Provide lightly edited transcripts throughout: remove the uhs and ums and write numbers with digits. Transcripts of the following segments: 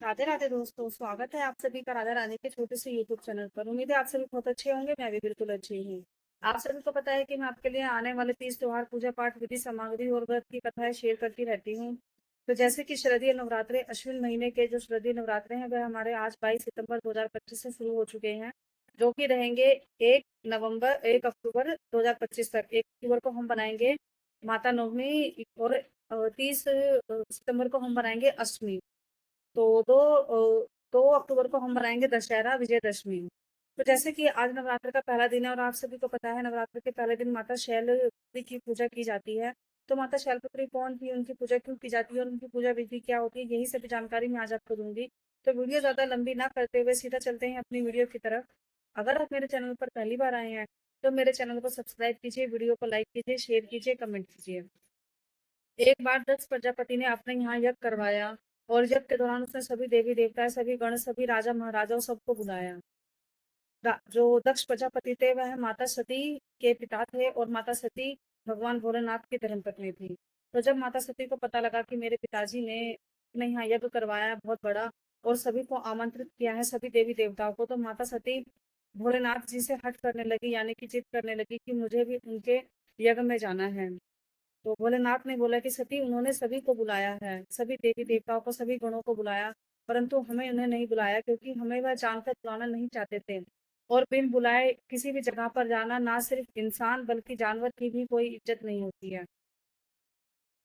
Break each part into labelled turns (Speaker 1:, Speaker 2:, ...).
Speaker 1: राधे राधे दोस्तों, स्वागत है आप सभी का राधा रानी के छोटे से यूट्यूब चैनल पर। उम्मीद है आप सभी बहुत अच्छे होंगे। मैं भी बिल्कुल अच्छी हूँ। आप सभी को पता है कि मैं आपके लिए आने वाले 30 त्योहार, पूजा पाठ, विधि सामग्री और व्रत की कथाएं शेयर करती रहती हूँ। तो जैसे कि शारदीय नवरात्रे, अश्विन महीने के जो शारदीय नवरात्रे हैं वह हमारे आज 22 सितंबर 2025 से शुरू हो चुके हैं, जो कि रहेंगे 1 अक्टूबर 2025 तक। 1 अक्टूबर को हम बनाएंगे माता नवमी और 30 सितंबर को हम बनाएंगे अष्टमी। तो 2 अक्टूबर को हम मनाएंगे दशहरा विजयदशमी। तो जैसे कि आज नवरात्र का पहला दिन है और आप सभी को पता है नवरात्र के पहले दिन माता शैलपुत्री की पूजा की जाती है। तो माता शैलपुत्री कौन थी, उनकी पूजा क्यों की जाती है और उनकी पूजा विधि क्या होती है, यही सभी जानकारी मैं आज आपको दूंगी। तो वीडियो ज्यादा लंबी ना करते हुए सीधा चलते हैं अपनी वीडियो की तरफ। अगर आप मेरे चैनल पर पहली बार आए हैं तो मेरे चैनल को सब्सक्राइब कीजिए, वीडियो को लाइक कीजिए, शेयर कीजिए, कमेंट कीजिए। एक बार दक्ष प्रजापति ने अपने यहाँ यज्ञ करवाया और यज्ञ के दौरान उसने सभी देवी देवता, सभी गण, सभी राजा महाराजाओं सबको बुलाया। जो दक्ष प्रजापति थे वह माता सती के पिता थे और माता सती भगवान भोलेनाथ की धर्मपत्नी थी। तो जब माता सती को पता लगा कि मेरे पिताजी ने अपने यहाँ यज्ञ करवाया है बहुत बड़ा और सभी को आमंत्रित किया है, सभी देवी देवताओं को, तो माता सती भोलेनाथ जी से हट करने लगी, यानी कि जिद करने लगी कि मुझे भी उनके यज्ञ में जाना है। तो भोलेनाथ ने बोला कि सती, उन्होंने सभी को बुलाया है, सभी देवी देवताओं को, सभी गणों को बुलाया, परंतु हमें उन्हें नहीं बुलाया क्योंकि हमें वह जानकर बुलाना नहीं चाहते थे। और बिन बुलाए किसी भी जगह पर जाना ना सिर्फ इंसान बल्कि जानवर की भी कोई इज्जत नहीं होती है।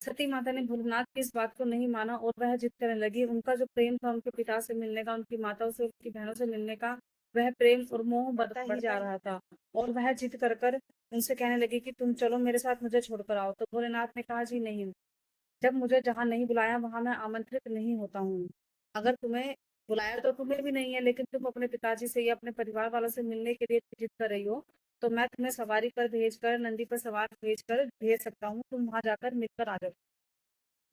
Speaker 1: सती माता ने भोलेनाथ की इस बात को नहीं माना और वह जिद करने लगी। उनका जो प्रेम था उनके पिता से मिलने का, उनकी माताओं से, उनकी बहनों से मिलने का, वह प्रेम और मोह बढ़ता ही जा रहा था। और वह जिद कर कर उनसे कहने लगी कि तुम चलो मेरे साथ, मुझे छोड़कर आओ। तो भोलेनाथ ने कहा, जी नहीं, जब मुझे जहाँ नहीं बुलाया वहां मैं आमंत्रित नहीं होता हूँ। अगर तुम्हें बुलाया तो तुम्हें भी नहीं है, लेकिन तुम अपने पिताजी से या अपने परिवार वालों से मिलने के लिए जिद कर रही हो, तो मैं तुम्हें सवारी पर भेजकर, नंदी पर सवार भेजकर भेज सकता हूँ, तुम वहां जाकर मिलकर आ जाओ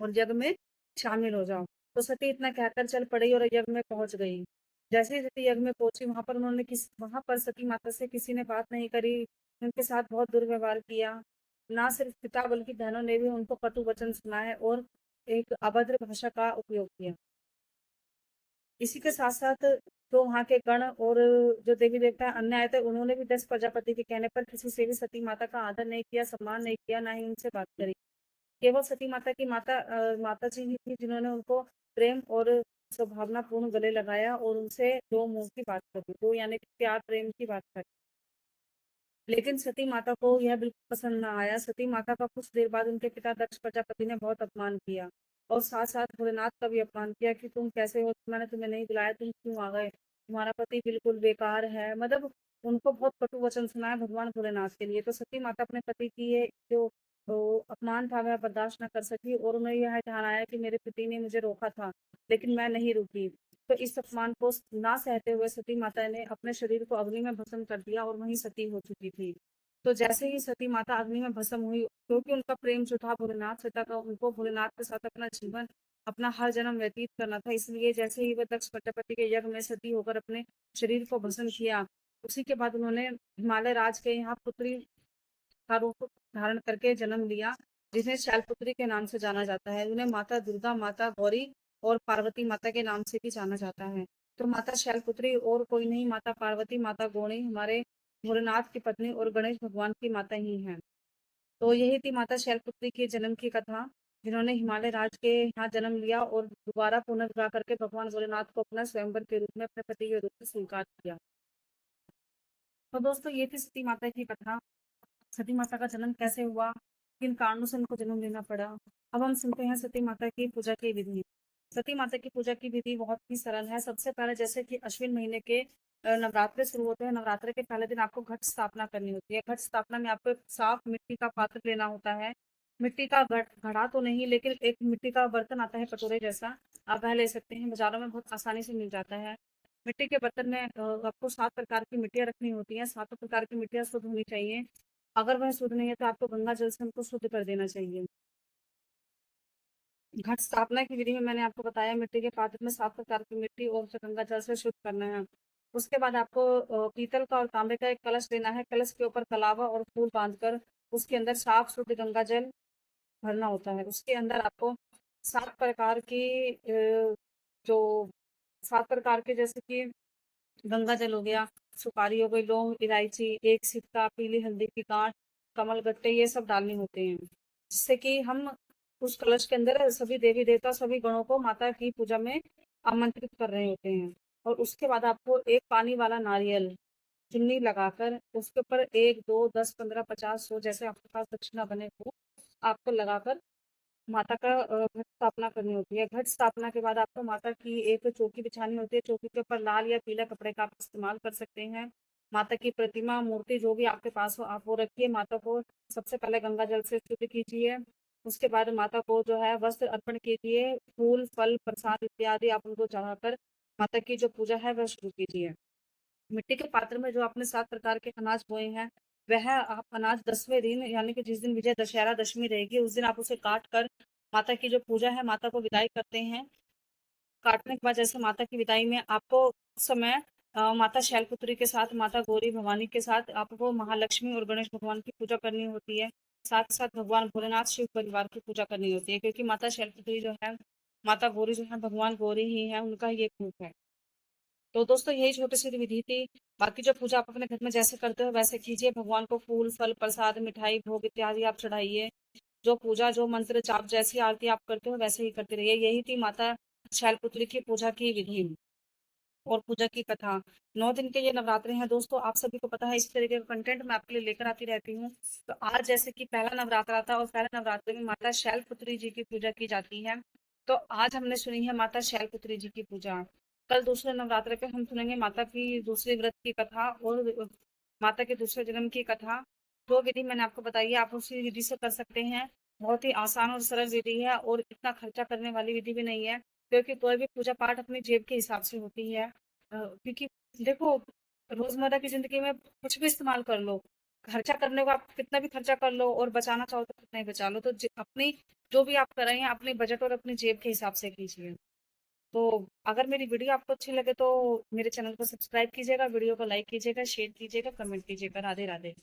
Speaker 1: और यज्ञ में शामिल हो जाओ। तो सती इतना कहकर चल पड़ी और यज्ञ में पहुंच गई। जैसे ही सती यज्ञ में पहुंची, वहां पर सती माता से किसी ने बात नहीं करी, उनके साथ बहुत दुर्व्यवहार किया। ना सिर्फ पिता बल्कि बहनों ने भी उनको कटु वचन सुनाए और एक अभद्र भाषा का उपयोग किया। इसी के साथ साथ तो वहाँ के गण और जो देवी देवता अन्य आए थे, उन्होंने भी दस प्रजापति के कहने पर किसी से भी सती माता का आदर नहीं किया, सम्मान नहीं किया, ना ही उनसे बात करी। केवल सती माता की माता जी ही थी जिन्होंने उनको प्रेम और सद्भावना पूर्ण गले लगाया और उनसे दो मुंह की बात करी, दो यानी कि प्यार प्रेम की बात करी। लेकिन सती माता को यह बिल्कुल पसंद ना आया। सती माता का कुछ देर बाद उनके पिता दक्ष प्रजापति ने बहुत अपमान किया और साथ साथ भोलेनाथ का भी अपमान किया कि तुम कैसे हो, मैंने तुम्हें नहीं बुलाया, तुम क्यों आ गए, तुम्हारा पति बिल्कुल बेकार है। मतलब उनको बहुत कटु वचन सुनाया भगवान भोलेनाथ के लिए। तो सती माता अपने पति की ये जो अपमान था वह बर्दाश्त न कर सकी और उन्हें यह ध्यान आया कि मेरे पति ने मुझे रोका था लेकिन मैं नहीं रुकी। तो इस अपमान को ना सहते हुए सती माता ने अपने शरीर को अग्नि में भस्म कर दिया और वहीं सती हो चुकी थी। तो जैसे ही सती माता अग्नि में भस्म हुई, क्योंकि उनका प्रेम जो था भोलेनाथ से था, तो उनको भोलेनाथ के साथ अपना जीवन, अपना हर जन्म व्यतीत करना था, इसलिए जैसे ही वह दक्ष प्रजापति के यज्ञ में सती होकर अपने शरीर को भस्म किया, उसी के बाद उन्होंने हिमालय राज के यहाँ पुत्री का रूप धारण करके जन्म लिया, जिन्हें शैलपुत्री के नाम से जाना जाता है। उन्हें माता दुर्गा, माता गौरी और पार्वती माता के नाम से भी जाना जाता है। तो माता शैलपुत्री और कोई नहीं, माता पार्वती, माता गौरी हमारे भोलेनाथ की पत्नी और गणेश भगवान की माता ही हैं। तो यही थी माता शैलपुत्री के जन्म की कथा, जिन्होंने हिमालय राज के यहाँ जन्म लिया और दोबारा पुनर्विवाह करके भगवान भोलेनाथ को अपना स्वयंवर के रूप में, अपने पति के रूप में स्वीकार किया। तो दोस्तों ये थी सती माता की कथा। सती माता का जन्म कैसे हुआ, किन कारणों से उनको जन्म लेना पड़ा। अब हम सुनते हैं सती माता की पूजा की विधि। सती माता की पूजा की विधि बहुत ही सरल है। सबसे पहले जैसे कि अश्विन महीने के नवरात्रे शुरू होते हैं, नवरात्रे के पहले दिन आपको घट स्थापना करनी होती है। घट स्थापना में आपको एक साफ मिट्टी का पात्र लेना होता है। मिट्टी का घड़ा तो नहीं, लेकिन एक मिट्टी का बर्तन आता है कटोरे जैसा, आप वह ले सकते हैं, बाजारों में बहुत आसानी से मिल जाता है। मिट्टी के बर्तन में आपको 7 प्रकार की मिट्टियाँ रखनी होती हैं। 7 प्रकार की मिट्टियाँ शुद्ध होनी चाहिए। अगर वह शुद्ध नहीं है तो आपको गंगा जल से उनको शुद्ध कर देना चाहिए। घट स्थापना की विधि में मैंने आपको बताया, मिट्टी के पात्र में 7 प्रकार की मिट्टी और उसे गंगा जल से शुद्ध करना है। उसके बाद आपको पीतल का और तांबे का एक कलश लेना है। कलश के ऊपर कलावा और फूल बांधकर उसके अंदर साफ शुद्ध गंगा जल भरना होता है। उसके अंदर आपको 7 प्रकार की जो 7 प्रकार के, जैसे कि गंगा जल हो गया, सुपारी हो गई, लौंग, इलायची, एक सिक्का, पीली हल्दी की गांठ, कमल गट्टे, ये सब डालने होते हैं, जिससे कि हम उस कलश के अंदर सभी देवी देवता, सभी गणों को माता की पूजा में आमंत्रित कर रहे होते हैं। और उसके बाद आपको एक पानी वाला नारियल चुन्नी लगाकर उसके ऊपर 1, 2, 10, 15, 50, 100 जैसे आपके पास दक्षिणा बने हो, आपको लगाकर माता का घट स्थापना करनी होती है। घट स्थापना के बाद आपको माता की एक चौकी बिछानी होती है। चौकी के ऊपर लाल या पीला कपड़े का आप इस्तेमाल कर सकते हैं। माता की प्रतिमा, मूर्ति जो भी आपके पास हो आप वो रखिए। माता को सबसे पहले गंगा जल से शुद्ध कीजिए। उसके बाद माता को जो है वस्त्र अर्पण कीजिए। फूल, फल, प्रसाद इत्यादि आप उनको चढ़ाकर माता की जो पूजा है वह शुरू कीजिए। मिट्टी के पात्र में जो आपने 7 प्रकार के अनाज बोए हैं, वह आप अनाज 10वें दिन, यानी कि जिस दिन विजय दशहरा दशमी रहेगी, उस दिन आप उसे काट कर माता की जो पूजा है, माता को विदाई करते हैं। काटने के बाद जैसे माता की विदाई में आपको उस समय माता शैलपुत्री के साथ, माता गौरी भवानी के साथ आपको महालक्ष्मी और गणेश भगवान की पूजा करनी होती है। साथ ही साथ भगवान भोलेनाथ शिव परिवार की पूजा करनी होती है, क्योंकि माता शैलपुत्री जो है, माता गौरी जो है, भगवान गौरी ही है, उनका ही एक रूप है। तो दोस्तों यही छोटी सी विधि थी। बाकी जो पूजा आप अपने घर में जैसे करते हो वैसे कीजिए। भगवान को फूल, फल, प्रसाद, मिठाई, भोग इत्यादि आप चढ़ाइए। जो पूजा, जो मंत्र जाप, जैसी आरती आप करते हो वैसे ही करते रहिए। यही थी माता शैलपुत्री की पूजा की विधि और पूजा की कथा। 9 दिन के ये नवरात्रे हैं दोस्तों, आप सभी को पता है इस तरीके का कंटेंट मैं आपके लिए लेकर आती रहती हूँ। तो आज जैसे कि पहला नवरात्रा था और पहले नवरात्रे में माता शैलपुत्री जी की पूजा की जाती है, तो आज हमने सुनी है माता शैलपुत्री जी की पूजा। कल दूसरे नवरात्रे पे हम सुनेंगे माता की दूसरे व्रत की कथा और माता के दूसरे जन्म की कथा। जो विधि मैंने आपको बताई है आप उसी विधि से कर सकते हैं। बहुत ही आसान और सरल विधि है और इतना खर्चा करने वाली विधि भी नहीं है, क्योंकि कोई भी पूजा पाठ अपनी जेब के हिसाब से होती है। क्योंकि देखो, रोजमर्रा की जिंदगी में कुछ भी इस्तेमाल कर लो, खर्चा करने को आप कितना भी खर्चा कर लो और बचाना चाहो तो कितना ही बचा लो। तो अपनी जो भी आप कर रहे हैं अपने बजट और अपनी जेब के हिसाब से कीजिए। तो अगर मेरी वीडियो आपको अच्छी लगे तो मेरे चैनल को सब्सक्राइब कीजिएगा, वीडियो को लाइक कीजिएगा, शेयर कीजिएगा, कमेंट कीजिएगा। राधे राधे।